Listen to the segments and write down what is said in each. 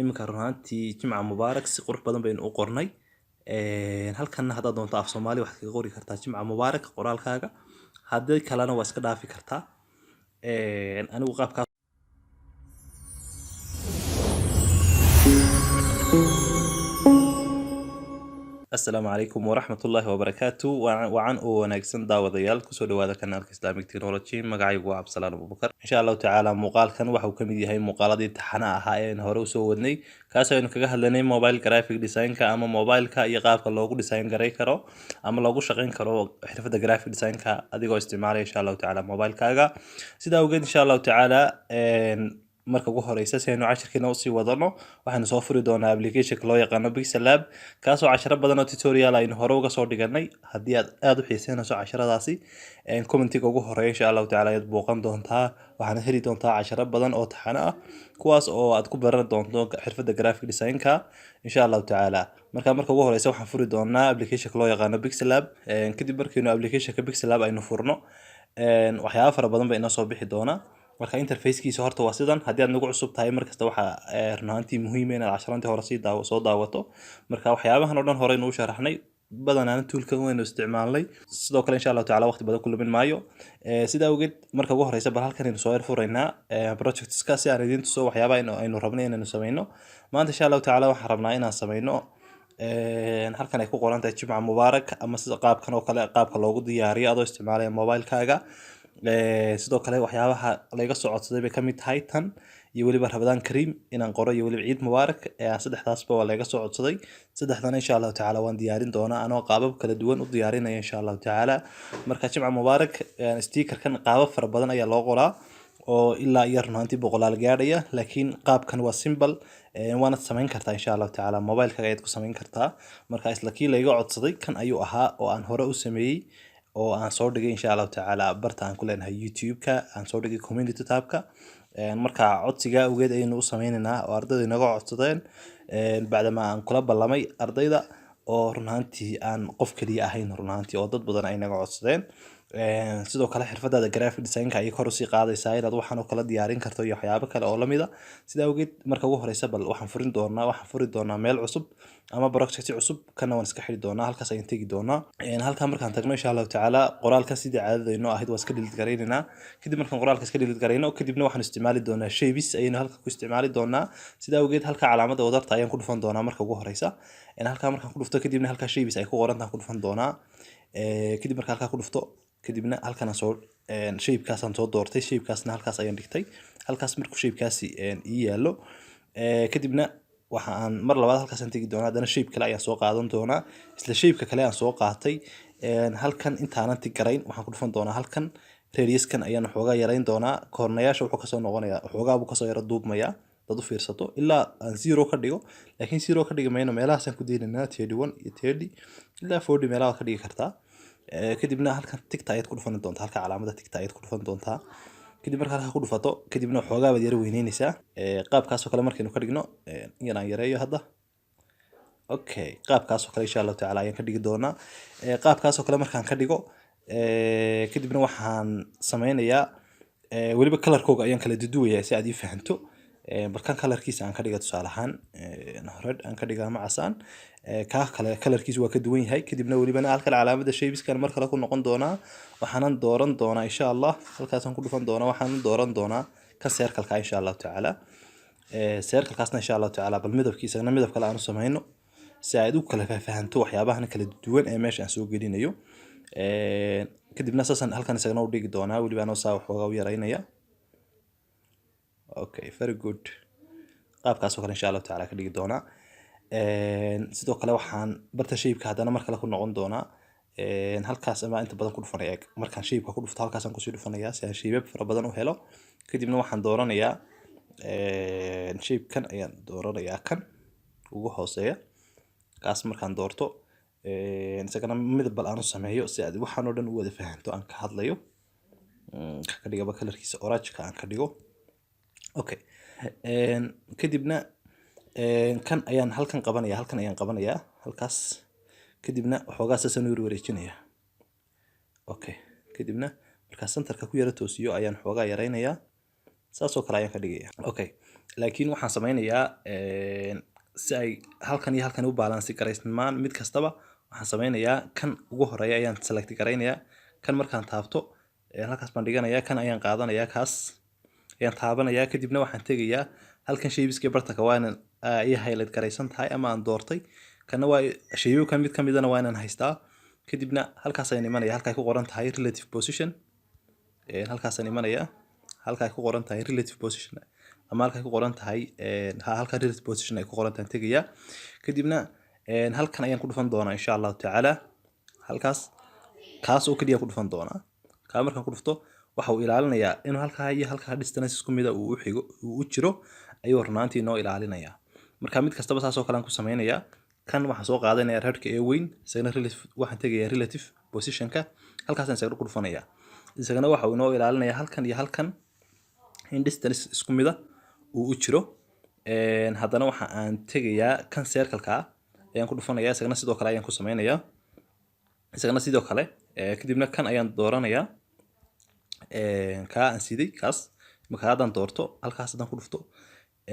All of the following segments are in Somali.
iminka run ahaantii jimca mubaarak si qurux badan baynu u qornay. halkanna haddaad doonto af Soomaali waxaad kaga qori kartaa jimca mubaarak qoraalkaaga, haddii kalena waa iska dhaafi kartaa. anigu qaabkaas السلام عليكم ورحمة الله وبركاته وعن وناكسن داوديال كسو دوادا كنالك إسلاميك تكنولوجي مقاعيق وعب سلام أبو بكر إن شاء الله تعالى مقال كان وحو كميدي هاي مقالة دي تحنا أهاين هورو سودني كاسو إنو كغا هلاني موبايل جرافيك ديزاين كا أما موبايل كا يقاب لوغو ديزاين جراي كرو أما لوغو شغين كرو حرفة جرافيك ديزاين كا أديقو استعمالي إن شاء الله تعالى موبايل كاغا سيدا وقد إن شاء الله تعالى marka ugu horeysa si aynu cashirkeena u sii wadano waxaan soo furi doonaa application loo yaqaan Pixel Lab kaasoo casharo badan oo tutorial aynu hore uga soo dhiganay. haddii aad u xiiseynayso casharadaasi commentiga ugu horeeya insha Allah taala ayaad booqan doontaa, waxaana heli doontaa casharo badan oo taxane ah kuwaas oo aad ku baran doonto xirfadda graphic design ka insha Allah taala. marka ugu horeysa waxaan furi doonaa application loo yaqaan Pixel Lab. kadib markaynu application Pixel Lab aynu furno waxyaabo fara badan bay inoo soo bixi doonaa. marka interface-kiisa horta waa sidan. haddii aad nagu cusub tahay markasta waxa run ahaantii muhiim ah inaad casharantii hore soo daawato. marka waxyaabahan oo dhan hore inuu sharaxnay badanaan toolkan waynu isticmaalnay, sidoo kale insha Allah taala waqti badan ku lumin maayo. sida awgeed marka ugu horeysa bal halkan aynu soo furaynaa projects-ka si aan idin tuso waxyaabaha aynu rabnay inaynu sameyno. maanta insha Allah taala waxaan rabnaa inaan sameyno halkan ay ku qoran tahay jimca mubaarak ama sida qaabkan oo kale qaabka loogu diyaariyo adoo isticmaalaya mobile-kaaga. sidoo kale waxyaabaha laga soo codsaday bay kamid tahay tan iyo waliba Ramadaan Kariim inaan qoro iyo waliba Ciid Mubaarak. saddexdaasba waa laga soo codsaday. saddexdana insha Allah taala waan diyaarin doonaa anoo qaabab kala duwan u diyaarinaya insha Allah taala. marka jimca mubaarak sticker-kan qaabab fara badan ayaa loo qoraa oo ilaa iyo runtii boqolaal gaadhaya, laakiin qaabkan waa simple. waana samayn kartaa insha Allah taala mobile-kaaga ayaad ku samayn kartaa. marka isla kii laga codsaday kan ayuu ahaa oo aan hore u sameeyay oo aan soo dhigay insha Allah taala barta aan ku leenahay YouTube-ka aan soo dhigay community tab-ka. marka codsiga ugeed aynu u sameynaynaa oo ardayda inaga codsadeen bacdama aan kula ballamay ardayda oo run ahaantii aan qof kaliya ahayn run ahaantii oo dad badan ay inaga codsadeen. sidoo kale xirfadda graphic design-ka ay kor u sii qaadaysaa inaad waxaan oo kala diyaarin karto iyo waxyaabo kale oo lamid ah. sida awgeed marka ugu horeysa bal waxaan furi doonaa meel cusub ama project cusub kana waan iska xiri doonaa. halkaas ayaan tagi doonaa. halka markaan tagno insha Allah taala qoraalka sidii caadadayno ahayd waa iska delete gareynaynaa. kadib markaan qoraalka iska delete gareyno kadibna waxaan isticmaali doonaa shapes ayaynu halka ku isticmaali doonaa. sida awgeed halka calaamadda wadarta ayaan ku dhufan doonaa marka ugu horeysa. halka markaan ku dhufto kadibna halka shapes ay ku qoran tahay ku dhufan doonaa. kadib marka halka ku dhufto kadibna halkan aan soo shape-kaas aan soo doortay, shape-kaasna halkaas ayaan dhigtay. halkaas markuu shape-kaasi ii yaalo kadibna waxa aan mar labaad halkaas aan tagi doonaa, haddana shape kale ayaan soo qaadan doonaa. isla shape-ka kale aan soo qaatay halkan intaanan tigarayn waxaan ku dhufan doonaa halkan radius-kan ayaan waxoogaa yarayn doonaa. koornayaasha wuxuu kasoo noqonayaa waxoogaa buu kasoo yara duubmayaa dad u fiirsato ilaa aan 0 ka dhigo, laakiin 0 ka dhigi mayno meelahaas aan ku deynaynaa 31 iyo 30 ilaa 40 meelaha ka dhigi kartaa. kadibna halkan tigta ayaad ku dhufan doontaa, halka calaamadda tigta ayaad ku dhufan doontaa. kadib marka halka ku dhufato kadibna waxoogaa baad yara weyneynaysaa. qaabkaas oo kale markaynu ka dhigno inaan yareeyo hadda. okay qaabkaas oo kale insha Allah taala ayaan ka dhigi doonaa. qaabkaas oo kale markaan ka dhigo kadibna waxaan sameynayaa waliba color-kooga ayaan kala duduwayaa si aad ii fahanto. balkan color-kiisa aan ka dhiga tusaale ahaan red aan ka dhigaa macasaan ka kale color-kiisu waa ka duwan yahay. kadibna walibana halka calaamadda shapes-kan mar kale ku noqon doonaa. waxaanan dooran doonaa insha Allah halkaasaan ku dhufan doonaa. waxaanan dooran doonaa kan circle-ka insha Allah taala. circle-kaasna insha Allah taala bal midabkiisana midab kale aan u sameyno si aad u kala fahanto waxyaabahan kala duwan ee meesha aan soo gelinayo. kadibna saasan halkan isagana u dhigi doonaa waliba anoo saa waxoogaa u yaraynaya. okay very good qaabkaas oo kale insha Allah taala ka dhigi doonaa. sidoo kale waxaan barta shape-ka haddana mar kale ku noqon doonaa. halkaas ama inta badan ku dhufanaya markaan shape-ka ku dhufto halkaas aan kusii dhufanayaa si aan shape fara badan u helo. kadibna waxaan dooranayaa shape-kan ayaan dooranayaa kan ugu hooseeya. kaas markaan doorto isagana midab bal aan u sameeyo si aad waxaan oo dhan u wada fahanto aan ka hadlayo. ka dhigaba color-kiisa orange-ka aan ka dhigo. okay kadibna kan ayaan halkan qabanaya halkan ayaan qabanayaa halkaas kadibna waxoogaa saasan u wareejinayaa. okay kadibna marka centerka ku yara toosiyo ayaan waxoogaa yaraynayaa saas oo kale ayaan ka dhigayaa. okay laakiin waxaan sameynayaa si ay halkan iyo halkan u balance garaysmaan mid kastaba waxaan sameynayaa kan ugu horeeya ayaan select garaynayaa kan markaan taabto halkaas baan dhiganayaa kan ayaan qaadanayaa kaas ayaan taabanayaa kadibna waxaan tegayaa halkan shaybiska bartanka waa inaan ay highlight garaysan tahay ama aan doortay kana waa shaybiga kan mid ka midana waa inaan haystaa kadibna halkaas ayaan imanaya halka ay ku qoran tahay relative position halkaas ayaan imanaya halka ay ku qoran tahay relative position ama halka ay ku qoran tahay halka relative position ay ku qoran tahay tegaya kadibna halkan ayaan ku dhufan doonaa insha Allah taala halkaas kaas oo kaliya ku dhufan doonaa ka markaan ku dhufto waxa uu ilaalinayaa in halka iyo halka distance isku mid ah uu xigo uu jiro ayuu runaantii noo ilaalinayaa marka mid kastaba saas oo kale aan ku sameynayaa kan waxaan soo qaadanayaa redka ee weyn isagana relative waxaan tegayaa relative positionka halkaas aan isaga ku dhufanayaa isagana waxa uu noo ilaalinayaa halkan iyo halkan in distance isku mid ah uu jiro haddana waxa aan tegayaa kan circle-ka ayaan ku dhufanayaa isagana sidoo kale ayaan ku sameynayaa isagana sidoo kale kadibna kan ayaan dooranayaa ka aan siday kaas marka haddaan doorto halkaas haddaan ku dhufto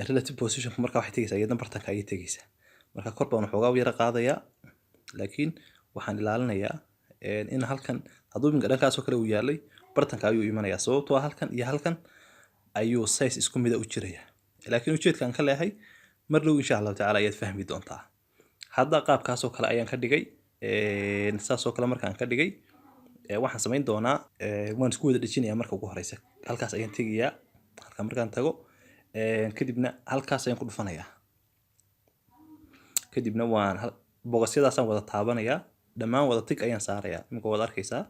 relative position marka waxay tegaysaa iyada bartanka ayay tegaysaa marka kor baan waxoogaa yara qaadayaa laakiin waxaan ilaalinayaa in halkan hadduu minka dhankaas oo kale uu yaalay bartanka ayuu imanayaa sababtoo ah halkan iyo halkan ayuu size isku mid ah u jiraya laakiin ujeedka aan ka leeyahay mar dhow insha Allah taala ayaad fahmi doontaa hadda qaabkaas oo kale ayaan ka dhigay saas oo kale markaan ka dhigay waxaan sameyn doonaa waan isku wada dhijinayaa marka ugu horeysa halkaas ayaan tegayaa halka markaan tago kadibna halkaas ayaan ku dhufanayaa kadibna waan bogosyadaasaan wada taabanayaa dhammaan wada tig ayaan saarayaa imika wada arkaysaa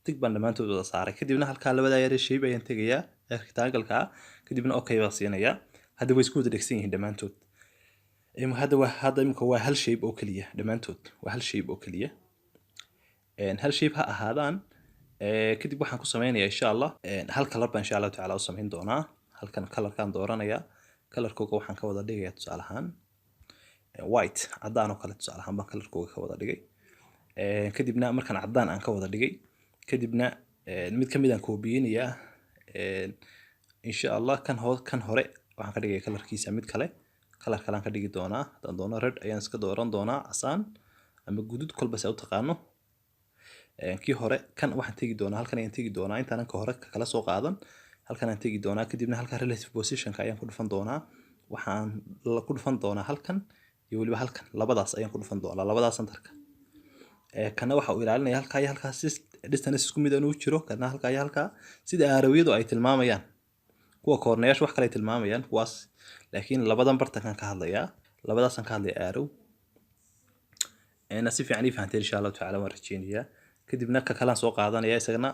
tig baan dhammaantood wada saaray kadibna halkaa labada yare shape ayaan tegayaa rectangle-ka kadibna okay baan siinayaa hadda way isku wada dhegsan yihiin dhammaantood hadda imika waa hal shape oo kaliya dhammaantood waa hal shape oo kaliya hal shape ha ahaadaan kadib waxaan ku sameynayaa insha Allah hal color baan insha Allah taala u sameyn doonaa halkan colorkaan dooranayaa colorkooga waxaan ka wada dhigayaa tusaale ahaan white cadaan oo kale tusaale ahaan baan colorkooga ka wada dhigay kadibna markaan cadaan aan ka wada dhigay kadibna mid ka mid aan koobiyeynayaa insha Allah kan hore waxaan ka dhigay colorkiisa mid kale color kale aan ka dhigi doonaa haddaan doono red ayaan iska dooran doonaa casaan ama guduud kolba se u taqaano kii hore kan waxaan tegi doonaa halkan ayaan tegi doonaa intaan ka hore kala soo qaadan halkan aan tegi doonaa kadibna halka relative positionka ayaan ku dhufan doonaa waxaan ku dhufan doonaa halkan iyo waliba halkan labadaas ayaan ku dhufan doonaa labadaas centerka kana waxa uu ilaalinaya halka iyo halkaas distance isku mid ah inuu jiro kana halka iyo halka sida arawiyadu ay tilmaamayaan kuwa koornayaasha wax kale ay tilmaamayaan kuwaas laakiin labadan bartankan ka hadlayaa labadaasan ka hadlaya araw si fiican ii fahanteen insha Allah taala waan rajeynayaa kadibna ka kalaan soo qaadanaya isagana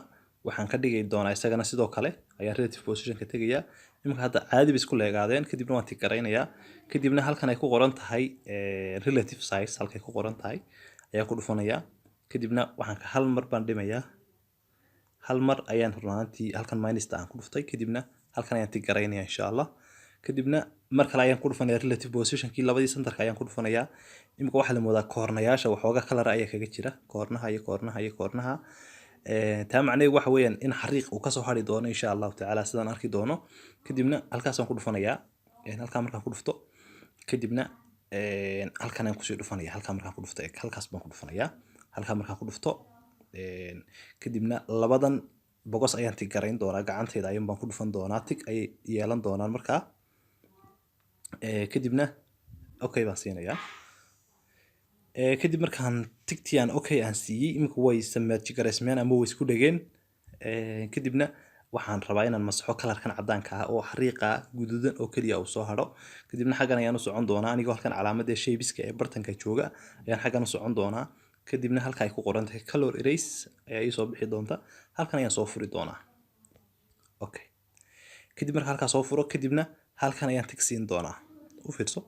waxaan ka dhigay doonaa isagana sidoo kale ayaan relative position ka tegayaa imika hadda caadi bay isku leegaadeen kadibna waan tiggaraynayaa kadibna halkan ay ku qoran tahay relative size halkay ku qoran tahay ayaan ku dhufanayaa kadibna waxaan hal mar baan dhimayaa hal mar ayaan runaantii halkan minusta aan ku dhuftay kadibna halkan ayaan tiggaraynayaa insha Allah kadibna mar kale ayaan ku dhufanayaa relative positionkii labadii centerka ayaan ku dhufanayaa imika waxa la moodaa koornayaasha waxooga color ayaa kaga jira koornaha iyo koornaha iyo koornaha taa macnaheedu waxa weeyaan in xariiq uu ka soo hari doono insha Allah taala sidaan arki doono kadibna halkaas aan ku dhufanayaa halka markaan ku dhufto kadibna halkan aan ku soo dhufanayaa halka markaan ku dhufto halkaas baan ku dhufanayaa halka markaan ku dhufto kadibna labadan bogos ayaan tigarayn doonaa gacantayda ayaan baan ku dhufan doonaa tig ay yeelan doonaan markaa kadibna okay baan siinayaa kadib markaan tigtiyan okay aan siiyey imika way samaaji garaysmeen ama way isku dhageen kadibna waxaan rabaa inaan masaxo kalarkan cadaanka ah oo xariiqa guduudan oo kaliya uu soo haro kadibna xaggan ayaan u socon doonaa anigoo halkan calaamadda shaybiska ee bartanka jooga ayaan xaggan u socon doonaa kadibna halka ay ku qoran tahay color erase ayaa ii soo bixi doonta halkan ayaan soo furi doonaa okay kadib marka halkaas soo furo kadibna halkan ayaan tig siin doonaa u fiirso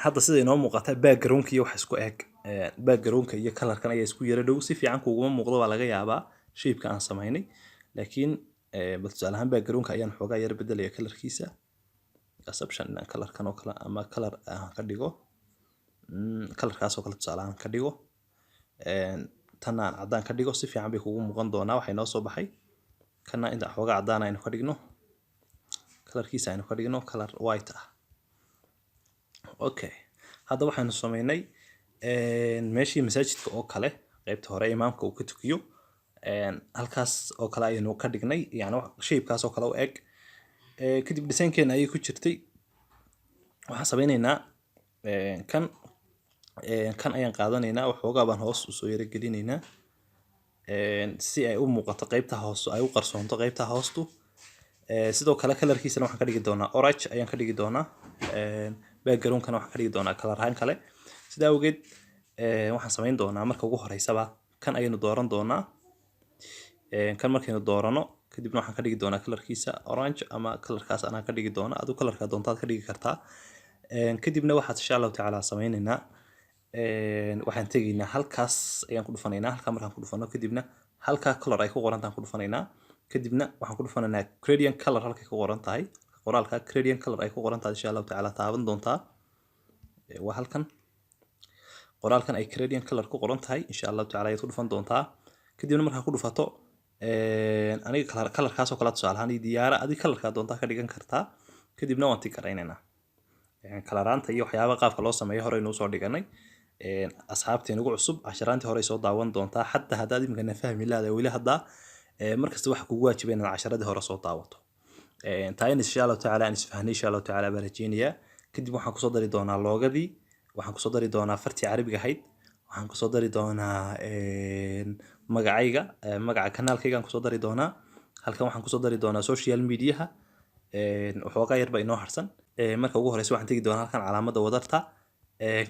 hadda sida inoo muuqata background iyo wax isku eg background-ka iyo color-kan ayaa isku yara dhow si fiican kuuguma muuqdo waa laga yaabaa shape-ka aan sameynay laakiin bal tusaale ahaan background-ka ayaan xoogaa yara bedelaya color-kiisa assumption inaan color-kan oo kale ama color aan ka dhigo color-kaas oo kale tusaale ahaan ka dhigo tan aan cadaan ka dhigo si fiican bay kuugu muuqan doonaa waxay noo soo baxay kana inta xoogaa cadaan aynu ka dhigno kalarkiisa aynu ka dhigno kalar white ah. Okay, hadda waxaynu sameynay meeshii masaajidka oo kale qaybta hore imaamka uu ka tukiyo halkaas oo kale aynu ka dhignay, yani shape-kaas oo kale u eg. Kadib design-keena ayay ku jirtay. waxaan sameynaynaa kan ayaan qaadanaynaa, waxoogaa baan hoos usoo yara gelinaynaa si ay u muuqato qaybta hoos, ay u qarsoonto qaybta hoostu. sidoo kale kalarkiisana waxaan ka dhigi doonaa orange ayaan ka dhigi doonaa. background-kana waxaan ka dhigi doonaa kalar ahaan kale. sidaa awgeed waxaan sameyn doonaa marka ugu horeysaba kan ayaynu dooran doonaa. kan markaynu doorano kadibna waxaan ka dhigi doonaa kalarkiisa orange ama kalarkaas anaan ka dhigi doonaa, aduu kalarka doontaad ka dhigi kartaa. kadibna waxaad insha allahu tacaala sameynaynaa waxaan tegaynaa halkaas ayaan ku dhufanaynaa. halkaa markaan ku dhufano kadibna halkaa color ay ku qorantahay ku dhufanaynaa. kadibna waxaan ku dhufanaynaa gradient color halkay ku qoran tahay, qoraalka gradient color ay ku qoran tahay insha allahu tacaala taaban doontaa. waa halkan qoraalkan ay gradient color ku qoran tahay insha allahu tacaala ayaad ku dhufan doontaa. kadibna markaa ku dhufato aniga kalarkaas oo kala tusaale ahaan diyaara adiga kalarka doontaa ka dhigan kartaa. kadibna waan tikaraynayna kalaraanta iyo waxyaaba qaabka loo sameeyo hore inuu soo dhiganay. asxaabteen ugu cusub casharaantii hore soo daawan doontaa, xataa haddaad imikana fahmi lahayd weli hadda markasta waxa kugu waajibay inaad casharadii hore soo daawato. taa in insha allahu tacaala aan isfahnay insha allahu tacaala baan rajeynayaa. kadib waxaan kusoo dari doonaa loogadii, waxaan kusoo dari doonaa fartii carabiga ahayd, waxaan kusoo dari doonaa magacayga, magaca kanaalkayga aan kusoo dari doonaa. halkan waxaan kusoo dari doonaa social media-ha waxoogaa yar ba inoo harsan. marka ugu horeysa waxaan tegi doonaa halkan calaamadda wadarta.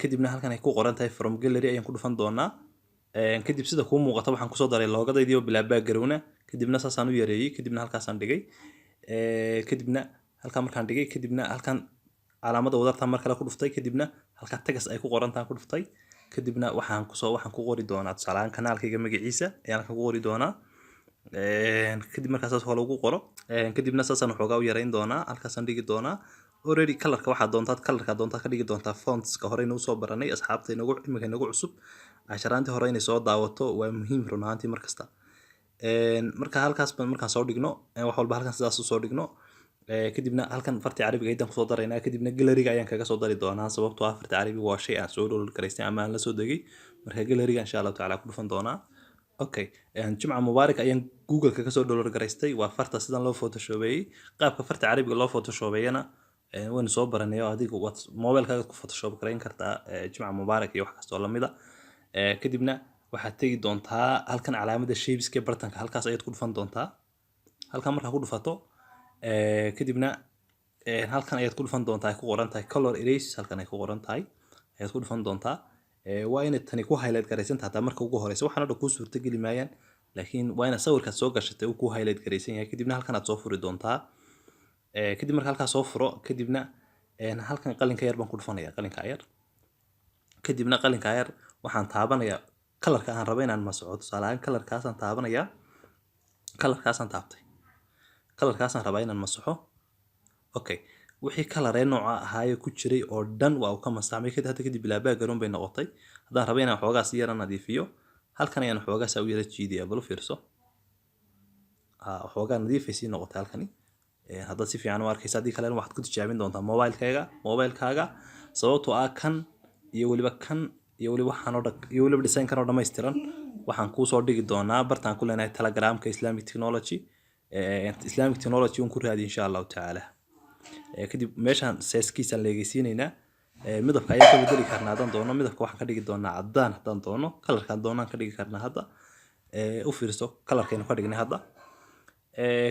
kadibna halkan ay ku qoran tahay from gallery ayaan ku dhufan doonaa. kadib sida kuu muuqata waxaan kusoo daray loogadaydii oo bilaa background-na. kadibna saasaan u yareeyey, kadibna halkaasaan dhigay. kadibna halkan markaan dhigay kadibna halkan calaamadda wadarta mar kale ku dhuftay. kadibna halkan tagas ay ku qoran tahay ku dhuftay. kadibna waxaan ku qori doonaa tusaale ahaan kanaalkayga magaciisa ayaan halkan ku qori doonaa. kadib markaas saas oo lagu qoro kadibna saasaan waxoogaa u yareyn doonaa, halkaasaan dhigi doonaa. already kalarka waxaad doontaad kalarka doontaad ka dhigi doontaa fontska hore inuu soo baranay asxaabta imika inagu cusub casharaantii hore inay soo daawato waa muhiim run ahaantii markasta. marka halkaas markaan soo dhigno wax walba halkan sidaas u soo dhigno kadibna halkan fartii carabiga ayaan kusoo daraynaa. kadibna galleryga ayaan kaga soo dari doonaa sababtoo ah fartii carabiga waa shay aan soo download garaystay ama aan la soo degay. marka galleryga insha allahu tacaala ku dhufan doonaa. okay, jimca mubaarak ayaan google-ka kasoo download garaystay. waa farta sidan loo photoshopeeyey. qaabka farta carabiga loo photoshopeeyana waynu soo baranay oo adigu waad mobilkaaga ku photoshop garayn kartaa jimca mubaarak iyo wax kastoo lamida. kadibna waxaad tegi doontaa halkan calaamadda shapeska bartanka halkaas ayaad ku dhufan doontaa. halkan markaa ku dhufato kadibna halkan ayaad ku dhufan doontaa ay ku qoran tahay color erase, halkan ay ku qoran tahay ayaad ku dhufan doontaa. waa inay tani ku highlight garaysan tahay marka ugu horeysa, waxaana dhan kuu suurta geli maayaan, laakiin waa ina sawirkaad soo gashatay uu ku highlight garaysan yahay. kadibna halkan aad soo furi doontaa. kadib marka halkaas soo furo kadibna halkan qalinka yar baan ku dhufanaya, qalinka yar. kadibna qalinka yar waxaan taabanayaa kalarka aan rabo inaan masco, tusaale ahaan kalarkaasaan taabanayaa. kalarkaasaan taabtay, kalarkaasaan rabaa inaan masaxo. okay, wixii kalaree nooca ahaayo ku jiray oo dhan waa uu ka masaxmay. kadib bilaa background bay noqotay. haddaan rabo inaan waxoogaa si yara nadiifiyo halkan ayaan waxoogaa saa u yara jiidiyaa, bal u fiirso. waxoogaa nadiifay sii noqotay halkani. haddaad si fiican u arkaysa haddii kalena waxaad ku tijaabin doontaa mobilkaaga sababtoo ah kan iyo weliba kan iyo weliba waxaan oo dhan iyo weliba design-kan oo dhammaystiran waxaan kuusoo dhigi doonaa bartaan ku leenahay telegramka islamic technology. islamic technology un ku raadi insha allahu tacaala. kadib meeshaan seeskiisaan leegeysiinaynaa. midabka ayaan ka bedeli karnaa haddaan doono. midabka waxaan ka dhigi doonaa caddaan haddaan doono. kalarkaan doonaan ka dhigi karnaa hadda. u fiirso kalarkaynu ka dhignay hadda.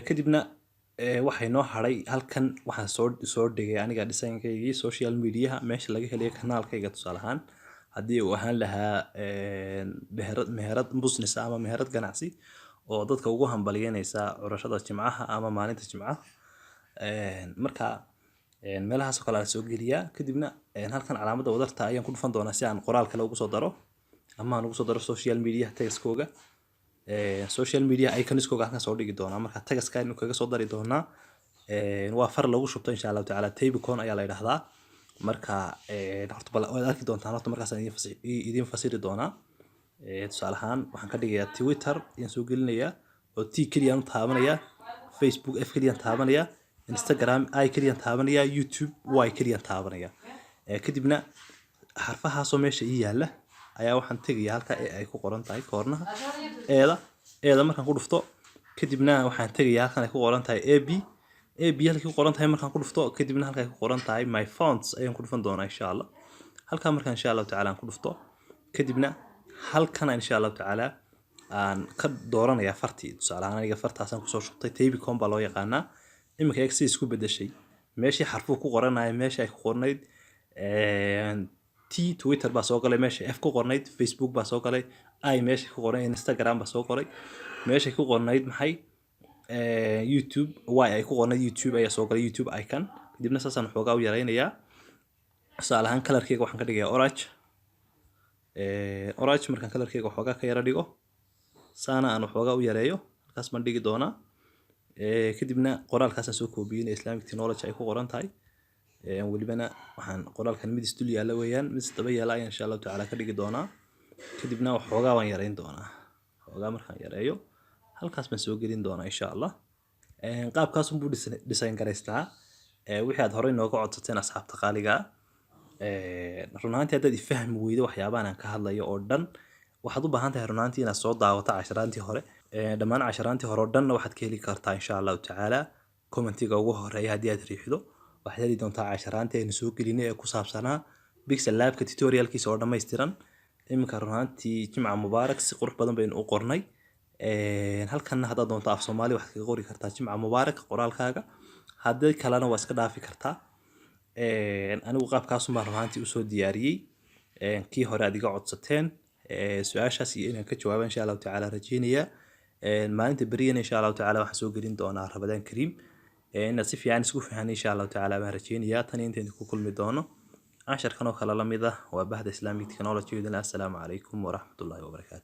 kadibna waxay noo haray halkan waxaan soo dhigay aniga design-kaygii social media-ha meesha laga helayo kanaalkayga tusaale ahaan haddii uu ahaan lahaa meherad business ama meherad ganacsi oo dadka ugu hambalyeynaysa curashada jimcaha ama maalinta jimcaha. marka meelahaas oo kale aan soo geliyaa. kadibna halkan calaamadda wadarta ayaan ku dhufan doonaa si aan qoraal kale ugu soo daro ama aan ugu soo daro social media tagaskooga. social media iconiskooga halkan soo dhigi doonaa. marka tagaska aynu kaga soo dari doonaa. waa far lagu shubto insha allahu tacaala, tabicon ayaa la yidhahdaa. marka horta bal waad arki doontaan horta markaas idin fasiri doonaa. tusaale ahaan waxaan ka dhigayaa Twitter ayaan soo gelinayaa oo T keliyaan u taabanayaa, Facebook F keliyaan taabanayaa, Instagram ay kaliya taabanaya, YouTube way kaliya taabanaya. Kadibna xarfahaasoo meesha ii yaala ayaa waxaan tegayaa halka ay ku qoran tahay koornaha eeda markaan ku dhufto kadibna waxaan tegayaa halkan ay ku qoran tahay AB halkii ku qoran tahay markaan ku dhufto kadibna halka ay ku qoran tahay my fonts ayaan ku dhufan doonaa insha Allah. halka markaan insha Allah tacaala aan ku dhufto kadibna halkan insha Allah tacaala aan ka dooranayaa fartii tusaale ahaan aniga fartaasaan ku soo shubtay Tabicon baa loo yaqaanaa imika eeg si isku bedeshay meeshii xarfuhu ku qoranaay meesha ay ku qornayd Twitter baa soo galay meesha F ku qornayd Facebook baa soo galay ay meesha ku qornayd Instagram baa soo qoray meesha ku qornayd maxay YouTube ay ku qornayd YouTube ayaa soo galay YouTube icon kadibna saasaan xoogaa u yareynayaa tusaale ahaan colorkeyga waxaan ka dhigayaa orange markaan colorkeyga xoogaa ka yara dhigo saana aan xoogaa u yareeyo halkaas baan dhigi doonaa kadibna qoraalkaasaan soo koobiyay Islamic Technology ay ku qoran tahay welibana waxaan qoraalkan mid isdul yaala weeyaan mid daba yaala ayaan insha Allah tacaala ka dhigi doonaa kadibna xoogaa waan yareyn doonaa xoogaa markaan yareeyo halkaas baan soo gelin doonaa insha Allah qaabkaas buu design garaystaa wixii aad horey nooga codsateen asxaabta qaaliga runaantii haddaad fahmi weydo waxyaabahan aan ka hadlayo oo dhan waxaad u baahan tahay runaantii inaad soo daawato casharaantii hore dhammaan casharaantii hore oo dhanna waxaad ka heli kartaa insha Allah tacaala commentiga ugu horeeya haddii aad riixdo waxaad heli doontaa casharaantii aynu soo gelinay ee ku saabsanaa Pixel Labka tutorialkiisa oo dhammaystiran iminka runaantii Jimca Mubaarak si qurux badan baynu u qornay halkanna haddaad doonto af Soomaali waxaad kaga qori kartaa Jimca Mubaarak qoraalkaaga haddii kalena waa iska dhaafi kartaa anigu qaabkaas uma runaantii u soo diyaariyay kii hore aad iga codsateen su'aashaas iyo inaan ka jawaabo insha Allah tacaala rajeynaya maalinta beriyana insha Allah tacaala waxaan soo gelin doonaa Ramadaan Kariim inaad si fiican isku fahanay insha Allah tacaala baan rajeynaya tan intaan ku kulmi doono casharkan oo kala lamid ah waa bahda Islamic Technology. Assalaamu calaykum waraxmatullaahi wabarakaatuh.